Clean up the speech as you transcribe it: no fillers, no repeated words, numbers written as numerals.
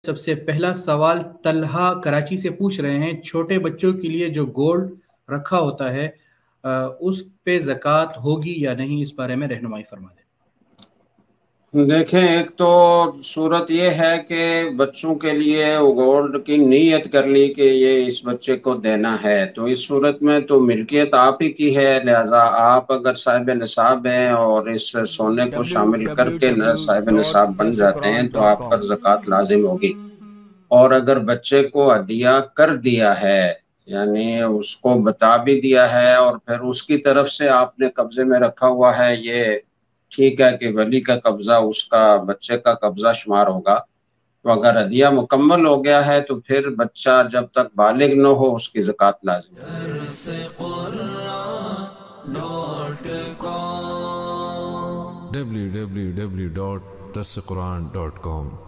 سب سے پہلا سوال طلحہ کراچی سے پوچھ رہے ہیں، چھوٹے بچوں کے لیے جو گولڈ رکھا ہوتا ہے اس پہ زکوٰۃ ہوگی یا نہیں، اس بارے میں رہنمائی فرما دیں۔ دیکھیں، ایک تو صورت یہ ہے کہ بچوں کے لیے گولڈ کی نیت کر لی کہ یہ اس بچے کو دینا ہے، تو اس صورت میں تو ملکیت آپ ہی کی ہے، لہذا آپ اگر صاحب نصاب ہیں اور اس سونے کو شامل کر کے صاحب نصاب بن جاتے ہیں تو آپ پر زکوٰۃ لازم ہوگی۔ اور اگر بچے کو ہدیہ کر دیا ہے، یعنی اس کو بتا بھی دیا ہے اور پھر اس کی طرف سے آپ نے قبضے میں رکھا ہوا ہے، یہ ٹھیک ہے کہ ولی کا قبضہ اس کا بچے کا قبضہ شمار ہوگا۔ تو اگر ہدیہ مکمل ہو گیا ہے تو پھر بچہ جب تک بالغ نہ ہو اس کی زکوٰۃ لازم www.darsequran.com